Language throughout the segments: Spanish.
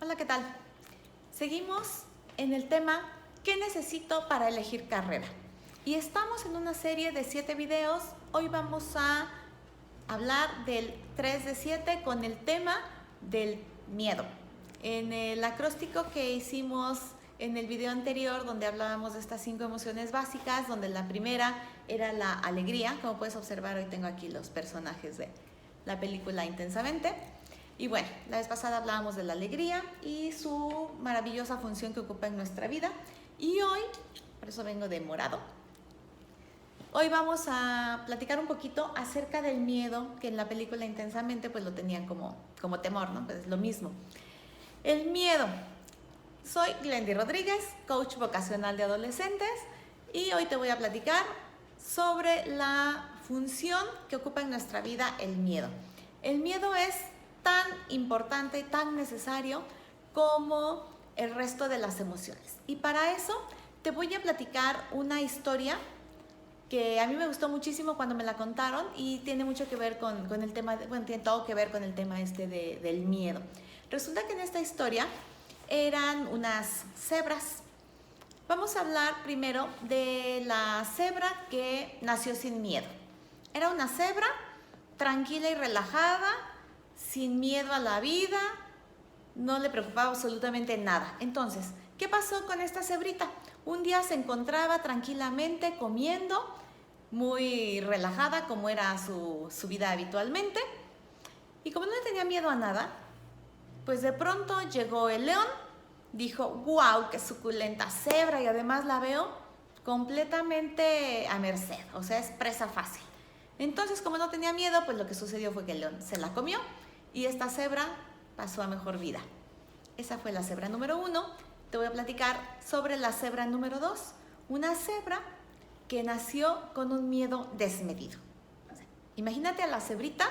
Hola, ¿qué tal? Seguimos en el tema ¿qué necesito para elegir carrera? Y estamos en una serie de 7 videos. Hoy vamos a hablar del 3 de 7 con el tema del miedo. En el acróstico que hicimos en el video anterior, donde hablábamos de estas 5 emociones básicas, donde la primera era la alegría. Como puedes observar, hoy tengo aquí los personajes de la película Intensamente. Y bueno, la vez pasada hablábamos de la alegría y su maravillosa función que ocupa en nuestra vida. Y hoy, por eso vengo de morado, hoy vamos a platicar un poquito acerca del miedo, que en la película Intensamente pues lo tenían como temor, ¿no? Pues es lo mismo. El miedo. Soy Glendy Rodríguez, coach vocacional de adolescentes, y hoy te voy a platicar sobre la función que ocupa en nuestra vida el miedo. El miedo es tan importante y tan necesario como el resto de las emociones. Y para eso te voy a platicar una historia que a mí me gustó muchísimo cuando me la contaron y tiene mucho que ver con el tema, tiene todo que ver con el tema del miedo. Resulta que en esta historia eran unas cebras. Vamos a hablar primero de la cebra que nació sin miedo. Era una cebra tranquila y relajada, sin miedo a la vida, no le preocupaba absolutamente nada. Entonces, ¿qué pasó con esta cebrita? Un día se encontraba tranquilamente comiendo, muy relajada como era su vida habitualmente, y como no le tenía miedo a nada, pues de pronto llegó el león, dijo, wow, qué suculenta cebra, y además la veo completamente a merced, o sea, es presa fácil. Entonces, como no tenía miedo, pues lo que sucedió fue que el león se la comió y esta cebra pasó a mejor vida. Esa fue la cebra número 1. Te voy a platicar sobre la cebra número 2. Una cebra que nació con un miedo desmedido. Imagínate a la cebrita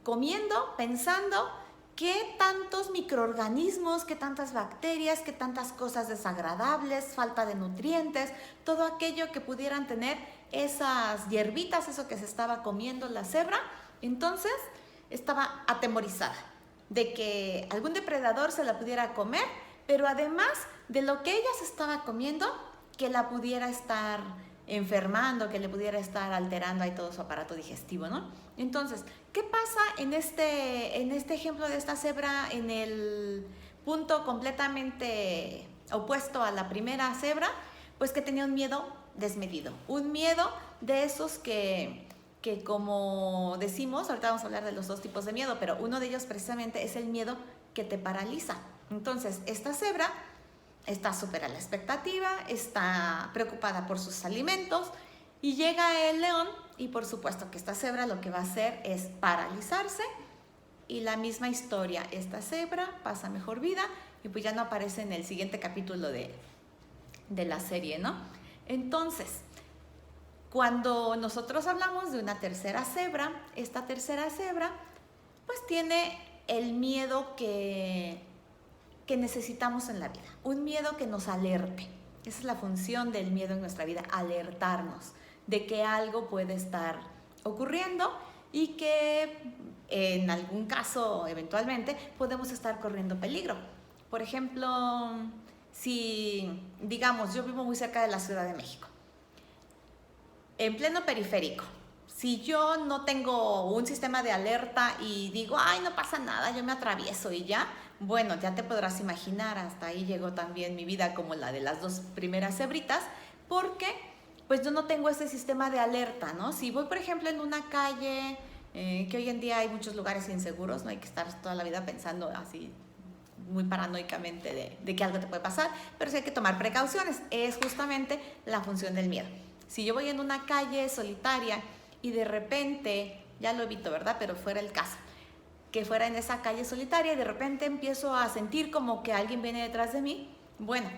comiendo, pensando qué tantos microorganismos, qué tantas bacterias, qué tantas cosas desagradables, falta de nutrientes, todo aquello que pudieran tener esas hierbitas, eso que se estaba comiendo la cebra. Entonces estaba atemorizada de que algún depredador se la pudiera comer, pero además de lo que ella se estaba comiendo, que la pudiera estar enfermando, que le pudiera estar alterando ahí todo su aparato digestivo, ¿no? Entonces, ¿qué pasa en este ejemplo de esta cebra en el punto completamente opuesto a la primera cebra? Pues que tenía un miedo desmedido, un miedo de esos que como decimos, ahorita vamos a hablar de los 2 tipos de miedo, pero uno de ellos precisamente es el miedo que te paraliza. Entonces, esta cebra está súper a la expectativa, está preocupada por sus alimentos y llega el león y por supuesto que esta cebra lo que va a hacer es paralizarse y la misma historia, esta cebra pasa mejor vida y pues ya no aparece en el siguiente capítulo de la serie, ¿no? Entonces, cuando nosotros hablamos de una tercera cebra, esta tercera cebra pues tiene el miedo que necesitamos en la vida, un miedo que nos alerte. Esa es la función del miedo en nuestra vida, alertarnos de que algo puede estar ocurriendo y que en algún caso eventualmente podemos estar corriendo peligro. Por ejemplo, si digamos yo vivo muy cerca de la Ciudad de México, en pleno periférico, si yo no tengo un sistema de alerta y digo, ay, no pasa nada, yo me atravieso y ya, bueno, ya te podrás imaginar, hasta ahí llegó también mi vida como la de las 2 primeras cebritas, porque pues yo no tengo ese sistema de alerta, ¿no? Si voy, por ejemplo, en una calle, que hoy en día hay muchos lugares inseguros, no hay que estar toda la vida pensando así muy paranoicamente de que algo te puede pasar, pero sí hay que tomar precauciones, es justamente la función del miedo. Si yo voy en una calle solitaria y de repente, ya lo evito, ¿verdad? Pero fuera el caso, que fuera en esa calle solitaria y de repente empiezo a sentir como que alguien viene detrás de mí, bueno,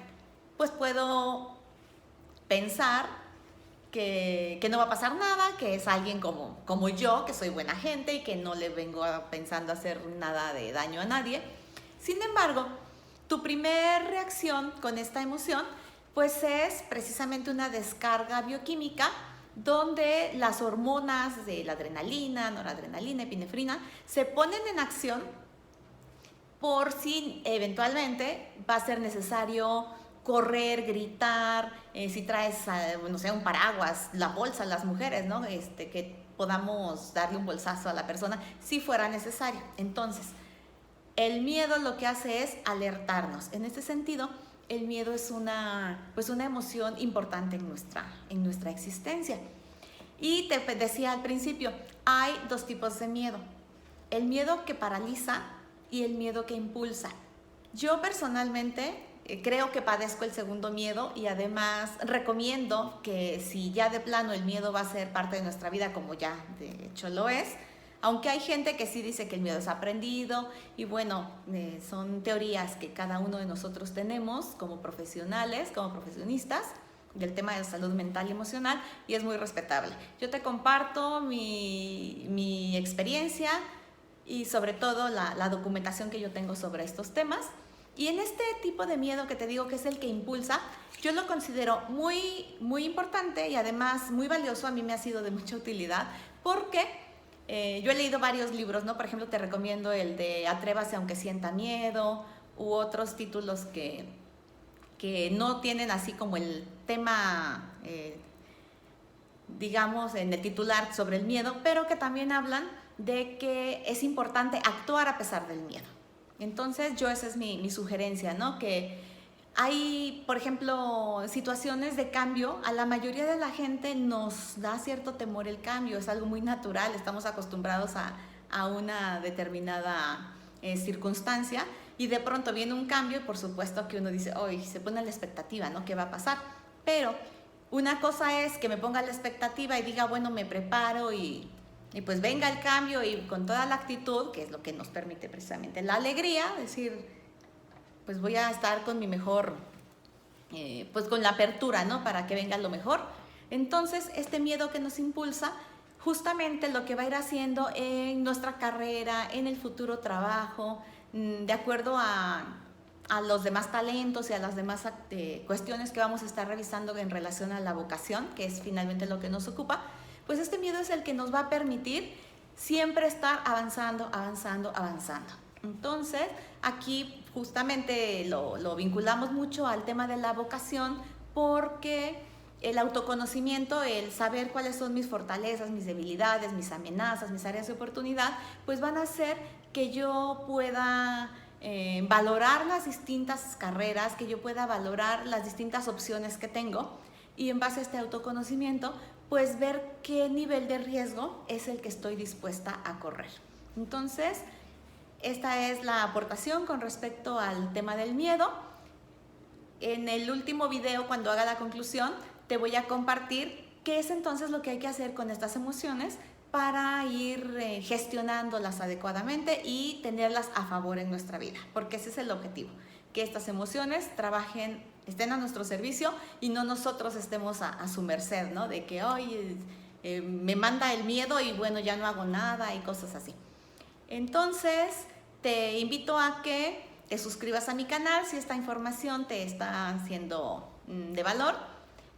pues puedo pensar que no va a pasar nada, que es alguien como yo, que soy buena gente y que no le vengo pensando hacer nada de daño a nadie. Sin embargo, tu primer reacción con esta emoción pues es precisamente una descarga bioquímica donde las hormonas de la adrenalina, noradrenalina, epinefrina se ponen en acción por si eventualmente va a ser necesario correr, gritar, si traes, no sé, un paraguas, la bolsa, las mujeres, ¿no? Que podamos darle un bolsazo a la persona si fuera necesario. Entonces, el miedo lo que hace es alertarnos. En este sentido, el miedo es una emoción importante en nuestra existencia. Y te decía al principio, hay dos tipos de miedo. El miedo que paraliza y el miedo que impulsa. Yo personalmente creo que padezco el segundo miedo y además recomiendo que si ya de plano el miedo va a ser parte de nuestra vida, como ya de hecho lo es, aunque hay gente que sí dice que el miedo es aprendido y bueno, son teorías que cada uno de nosotros tenemos como profesionales, como profesionistas del tema de salud mental y emocional y es muy respetable. Yo te comparto mi experiencia y sobre todo la documentación que yo tengo sobre estos temas. Y en este tipo de miedo que te digo que es el que impulsa, yo lo considero muy, muy importante y además muy valioso. A mí me ha sido de mucha utilidad porque yo he leído varios libros, ¿no? Por ejemplo, te recomiendo el de Atrévase aunque sienta miedo u otros títulos que no tienen así como el tema, digamos, en el titular sobre el miedo, pero que también hablan de que es importante actuar a pesar del miedo. Entonces, esa es mi sugerencia, ¿no? Que hay, por ejemplo, situaciones de cambio. A la mayoría de la gente nos da cierto temor el cambio, es algo muy natural, estamos acostumbrados a una determinada circunstancia y de pronto viene un cambio y por supuesto que uno dice, hoy se pone la expectativa, ¿no? ¿Qué va a pasar? Pero una cosa es que me ponga la expectativa y diga, bueno, me preparo y pues venga el cambio y con toda la actitud, que es lo que nos permite precisamente la alegría, decir, pues voy a estar con mi mejor, pues con la apertura, ¿no? Para que venga lo mejor. Entonces, este miedo que nos impulsa, justamente lo que va a ir haciendo en nuestra carrera, en el futuro trabajo, de acuerdo a los demás talentos y a las demás cuestiones que vamos a estar revisando en relación a la vocación, que es finalmente lo que nos ocupa, pues este miedo es el que nos va a permitir siempre estar avanzando, avanzando, avanzando. Entonces, aquí justamente lo vinculamos mucho al tema de la vocación porque el autoconocimiento, el saber cuáles son mis fortalezas, mis debilidades, mis amenazas, mis áreas de oportunidad, pues van a hacer que yo pueda valorar las distintas carreras, que yo pueda valorar las distintas opciones que tengo y en base a este autoconocimiento, pues ver qué nivel de riesgo es el que estoy dispuesta a correr. Entonces, esta es la aportación con respecto al tema del miedo. En el último video, cuando haga la conclusión, te voy a compartir qué es entonces lo que hay que hacer con estas emociones para ir gestionándolas adecuadamente y tenerlas a favor en nuestra vida, porque ese es el objetivo, que estas emociones estén a nuestro servicio y no nosotros estemos a su merced, ¿no? De que hoy me manda el miedo y bueno, ya no hago nada y cosas así. Entonces, te invito a que te suscribas a mi canal si esta información te está siendo de valor.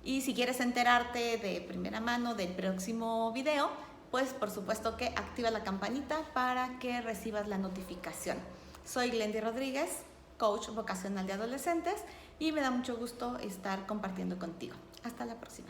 Y si quieres enterarte de primera mano del próximo video, pues por supuesto que activa la campanita para que recibas la notificación. Soy Glendy Rodríguez, coach vocacional de adolescentes, y me da mucho gusto estar compartiendo contigo. Hasta la próxima.